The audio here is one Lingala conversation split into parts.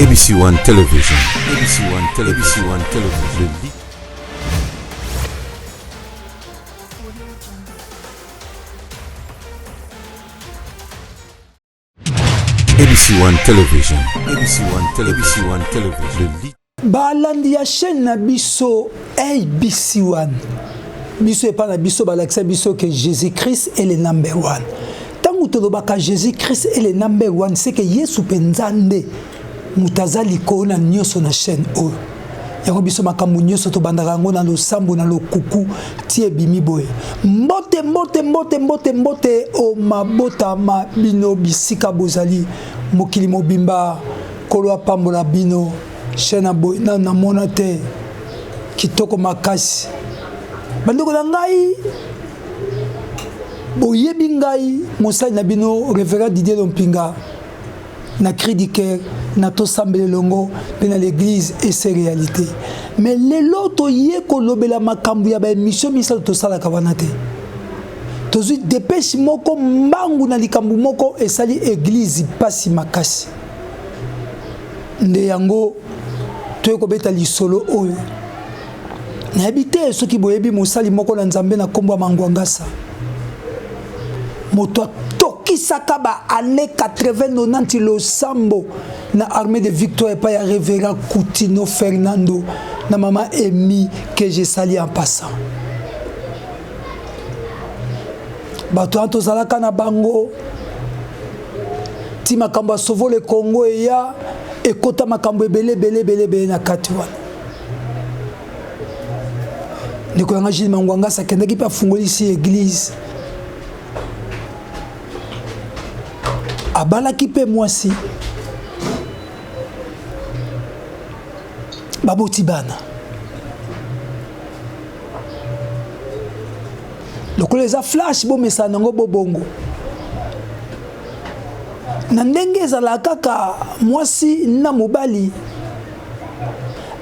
ABC One Television. ABC One Television. ABC One Television. ABC One Television. ABC One Television. ABC One Television. Balandi ya chaîne na biso ABC One. Biso et pas na biso balakisa biso que Jésus-Christ est le number one. Tangu tolobaka Jésus-Christ est le number one, c'est que Yesu penzande mutazali kona nyoso na chaîne o. Yango biso makambo nyoso to bandaka ngo na losambo na lokuku tie bimi boye. Mbote o mabota ma bino bisika bozali mokili mobimba kolo pambola bino chaîne boye na mona te kitoko makasi. Bandeko na ngai boyebi ngai mosali na bino révérend Didier Lompinga na cri du cœur na to sambele longo dans l'église et ses réalités. Mais lelo to ye ko lobela makambu ya ba émission misal to sala kavanate. To zu dépêche moko mbangu na likambu moko esali église pasi makasi. Nde yango to ko beta lisolo oyo. Na habité ceux qui boyebi mosali moko na nzambe na kombo mangwangasa. Moto tokisaka ba année 80-90 lo sambo na armée de victoire pa ya révérend Coutinho Fernando na maman Emi que j'ai sali en passant. Bato anto zalaka na bango ti makambo sauvo le Congo e ya ekota makambo belé na kati wana. Ndeko yanga Gilles Mangwanga sakendaki pa fungoli si église. Abalaki pe mwasi baboti bana lokolo eza flash bomesa nango bobongo na ndenge ezalaka kaka mwasi na mobali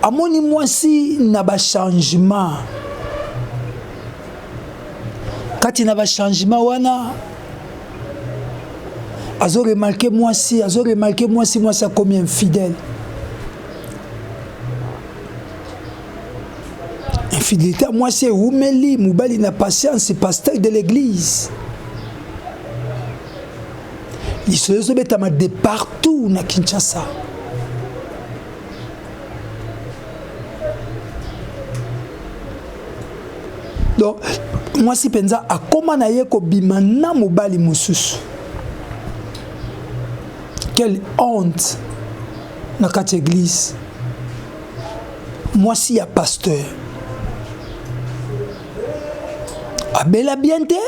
amoni mwasi na ba changement kati na ba changement wana azo remarqué mwasi a combien infidèle. Infidélité à moi c'est Oumeli, Moubali na patience, pasteur de l'église. Il se met de partout na Kinshasa. Donc moi si penza a comment na yeko bimana Moubali mususu. Quelle honte dans cette église. Moi, si y a pasteur, a bela biente,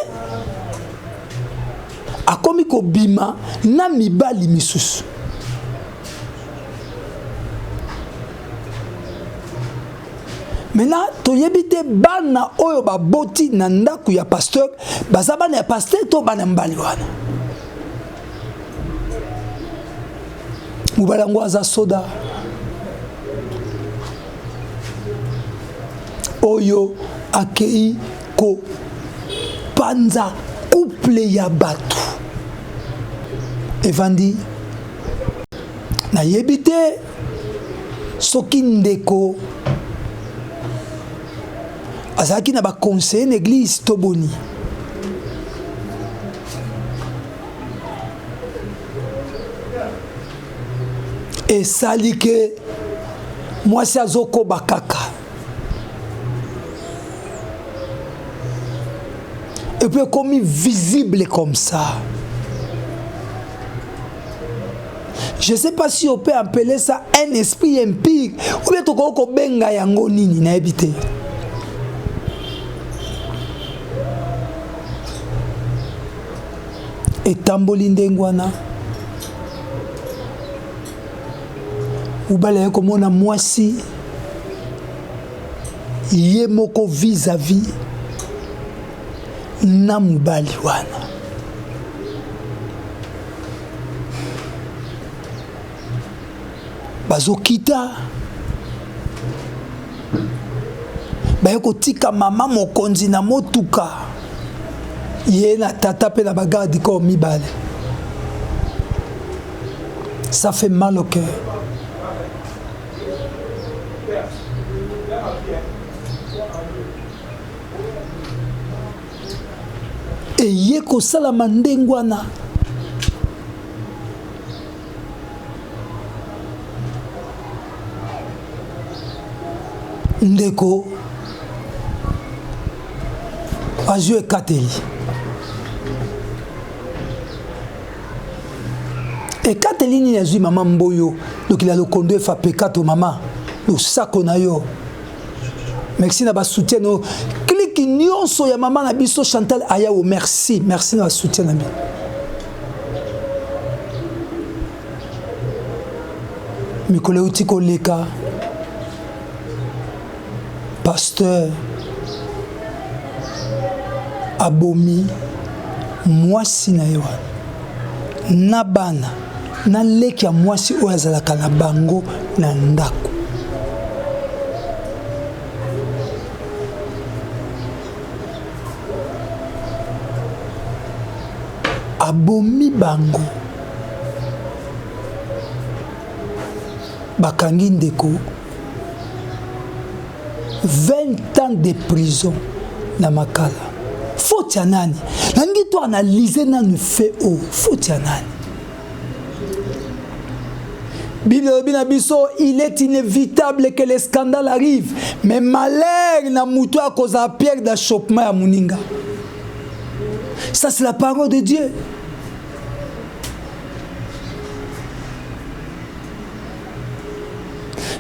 a komi ko bima na mibali misusu. Maintenant, to yebite bana oyo ba boti na ndaku ya pasteur, bazabana ya pasteur to bana mbali wana. Mubalango aza soda oyo akei ko panza couple ya batu evandi na yebite soki ndeko azaki na ba conseiller na église toboni et sali que moi c'est azoko bakaka et puis comme visible comme ça. Je sais pas si on peut appeler ça un esprit impie ou bien to ko benga yango nini na ebité. Et tamboli ndengwana ubale komona mwasi ye moko vis-à-vis na mubali wana bazokita bayeko tika mama mokonzi na motuka ye na tata pe na bagarde ko mibale. Ça fait mal au cœur. eye kosalama ndenge wana. Ndeko azwi ekateli. Ekateli nini azwi mama Mboyo, donc il a le conduit fa pekato mama le sako na yo. Merci na ba soutien no clique nyonso ya mama na biso Chantal Ayawo, merci na ba soutien na bi. Mikolo utiko leka pasteur abomi mwasi na yo na bana na leki ya mwasi oyo azalaka na bango na ndako. Abomi bango bakangi ndeko 20 ans de prison na makala. Faute ya nani? Nangi to analyser nanu fait o faute ya nani? Bible biso, il est inévitable que les scandales arrivent, mais malheur na muto à cause à pierre d'achoppement à Muninga. Ça c'est la parole de Dieu.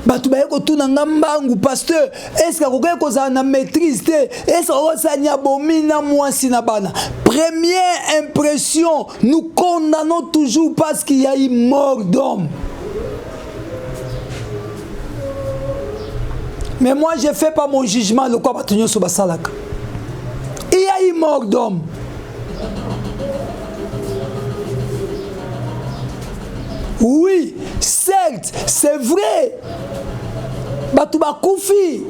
Batu baye ko tuna ngambangu pasteur, est-ce que kokoye koza na maîtrise te? Est-ce que ça nya bomina mwasi na bana? Première impression, nous condamnons toujours parce qu'il y a eu mort d'homme. Mais moi je fais pas mon jugement le quoi batunyo so basalaka. Il y a eu mort d'homme. Oui, certes, c'est vrai. Batouba Koufi.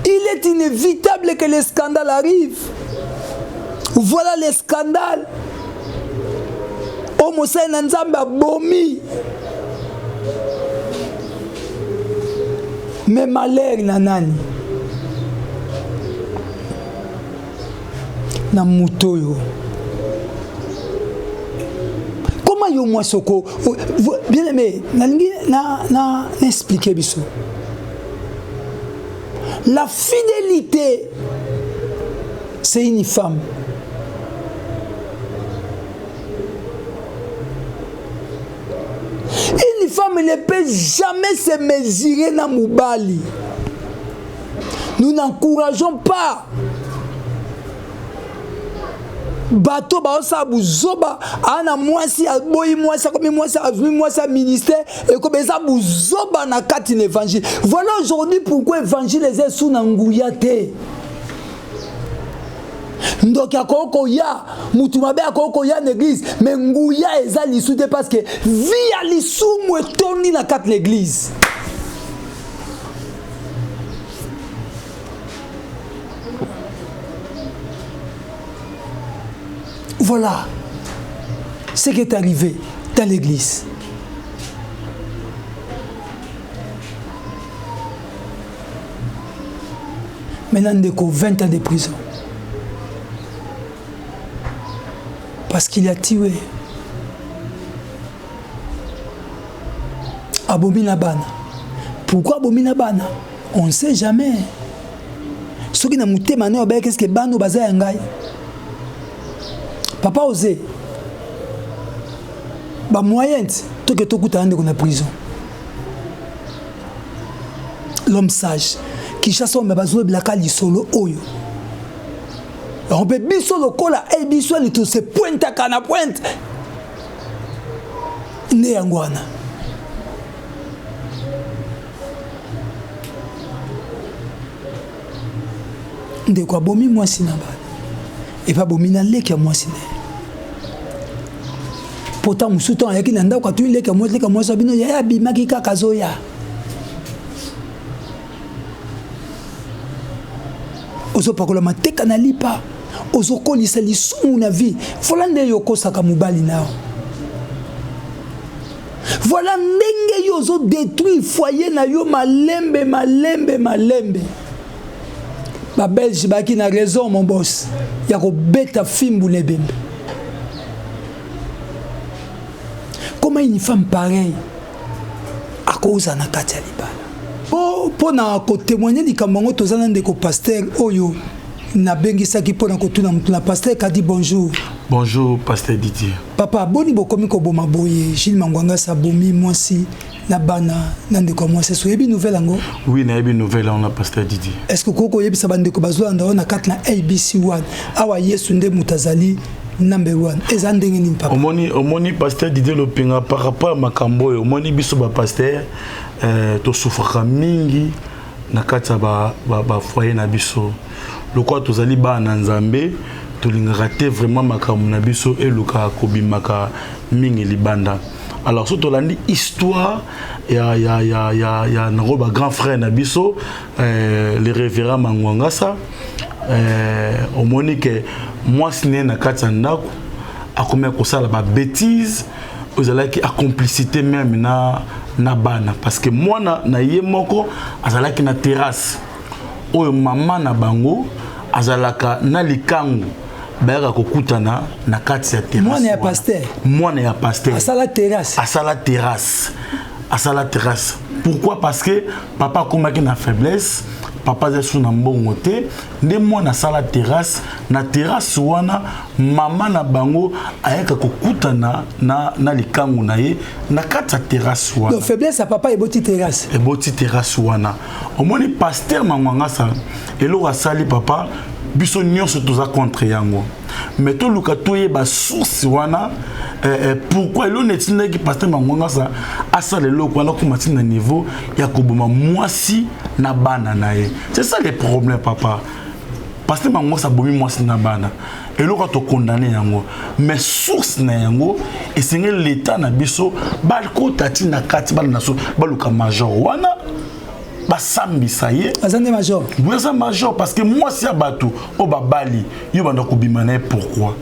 Il est inévitable que les scandales arrivent. Voilà les scandales. Homo Nzamba Bomi. Mais malheur nanani. Na mutoyo. Comment yo moi soko bien aimé na expliquer biso. La fidélité c'est une femme. Une femme ne peut jamais se mesurer na mubali. Nous n'encourageons pas bateau baosa buzoba ana mwasi aboyi mwasi comme mwasi avui mwasi ministère et comme ça buzoba na kati l'évangile. Voilà aujourd'hui pourquoi l'évangile est sous nanguyate. Donc akoko ya mutu mabe akoko ya l'église mais nguya eza lisute parce que via lisumu etoni na kati l'église. Voilà ce qui est arrivé dans l'église. Maintenant, Ndeko, 20 ans de prison. Parce qu'il a tué. Abomina Bana. Pourquoi Abomina Bana? On ne sait jamais. Ce qui n'a mouté maintenant, qu'est-ce que Bano Baza Yangai? Papa osé. Ba moyenne, tout que tout coûte à la prison. L'homme sage qui chasse homme bazo blaka li solo oyo. On peut biso le cola et biso li tout se pointe à cana pointe. Ne yangwana. De quoi bomi moi sinaba. Et pas bomi na leki ya moi siné. Pourtant musuto ayaki na ndako tu leki ya moi sabino ya bimaki kaka zoya. Ozo pakola mateka na lipa. Ozo kolisa lisumu na vie. Voilà nde yoko saka mubali nao. Voilà ndenge yo ozo détruire foyer na yo malembe ba belge ba ki na raison mon boss ya ko beta fimbu ne bembe. Comment une femme pareille à cause na kati ya libala po na ko témoigner likambo tozana ndeko pasteur oyo na bengisaki po na kotuna mutu na pasteur ka di bonjour. Bonjour pasteur Didier. Papa boni bokomi ko boma boye Gilles Mangwanga sabomi mwasi na bana na ndeko mwasi so yebi nouvelle ngo. Oui na yebi nouvelle on a pasteur Didier. Est-ce que koko yebi sa bandeko bazwa ndao na kati na ABC1 awa Yesu nde mutazali number 1 eza ndenge nini papa? Omoni pasteur Didier Lopinga par rapport à makambo yo omoni biso ba pasteur to souffraka mingi na kati ba foyer na biso. Lokwa tozali ba na Nzambe tolingaka te vraiment makambo na biso eluka kobimaka mingi libanda. Alors surtout tolandi histoire ya naroba grand frère na biso le révérend Mangwangasa omoni ke moi sine na kati ya ndako akomya kosala ba bêtise ozalaki a complicité même na bana parce que moi na ye moko azalaki na terrasse oyo mama na bango azalaka na likangu bayaka kokutana na kati ya terrasse. Mwana ya pasteur asala terrasse. Pourquoi? Parce que papa komaki na faiblesse, papa zesu na mbongo te, nde mwana sala terrasse wana mama na bango ayaka kokutana na likangu na ye na kati ya terrasse wana. Donc faiblesse à papa eboti terrasse wana. Omoni pasteur Mangwangasa eloko asali papa biso nyonso toza contre yango. Mais to luka toye ba source wana pourquoi lo netina ki pasteur Mangwangasa asala eloko wana komati na niveau ya koboma mwasi na bana na ye. C'est ça le problème papa. Pasteur Mangwangasa bomi mwasi na bana. Eloko to condamner yango. Mais source na yango esenge l'état na biso balko tati na kati bana na so baluka major wana basambi ça y est. Azande major. Oui, ça major parce que moi si abatou o babali yo banda ko bimana pourquoi?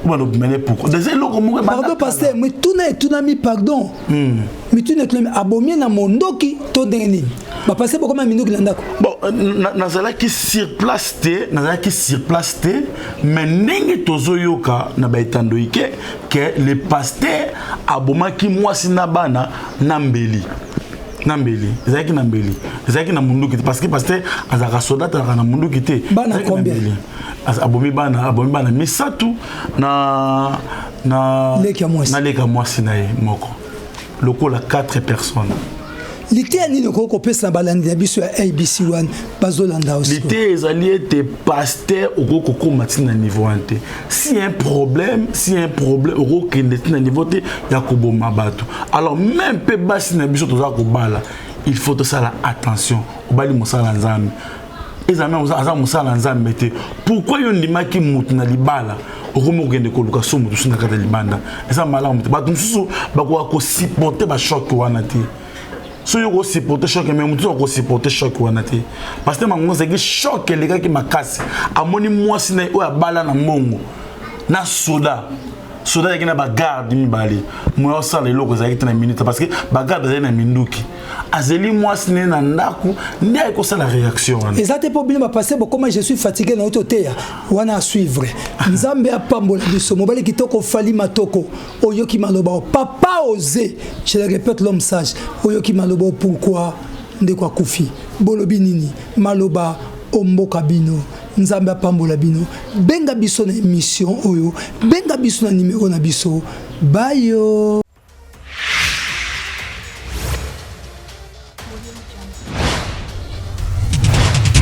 Ou banda bimana pourquoi? Des eloko mo pardon pasteur, mais tout na mi pardon. Mais tu n'es que abomie na mondoki to deni. Ba passer beaucoup même mindoki ndako. Bon, nazala ki sur place te, mais ndenge tozo yoka na ba etando ike que le pasteur abomaki mwasi na bana na mbeli. Ezaki na mundu kiti parce que pasteur azaka soldat na mundu kiti. Bana combien? Abomi bana misatu na leka mwasi na ye moko. Lokola 4 personnes. L'ité ani le koko pesa balandi biso ya ABC1 bazolanda aussi. L'ité ezali ete pasteur okoko komati na niveau ante. Si un problème oko kende na niveau te ya koboma bato. Alors même pe basi na biso toza ko bala, il faut to sala attention. Obali mosala nzambe. Ezame oza mosala nzambe te. Pourquoi yo ndimaki mutu na libala? Okomo kende ko luka so mutu na kata libanda. Eza malamu te. Bato mususu bako ko supporter ba choc wana te. So yo ko supporter choc mais mutu ko supporter choc wana te. Parce que Mangwangasa ki choc les gars ki makasi. Amoni mwasi na o ya bala na mbongo. Na soda yaki na bagarde mibale moyo osala eloko ezalaki te na minute parce que bagarde ezali na minduki azeli mwasi ne na ndako nde ayekosala réaction wana eza te mpo bino bapase bokoma je suis fatigué na oto teya wana asuivre nzambe apambola biso mobali kitoko fali matoko oyoki maloba papa osé je le répète l'homme sage oyoki maloba pourquoi ndeko akufi bolobi nini maloba omboka bino nzambe apambola bino benga biso na émission oyo benga biso na numéro na biso bayo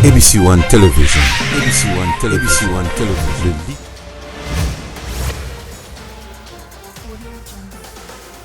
ABC1 Television. ABC1 Television.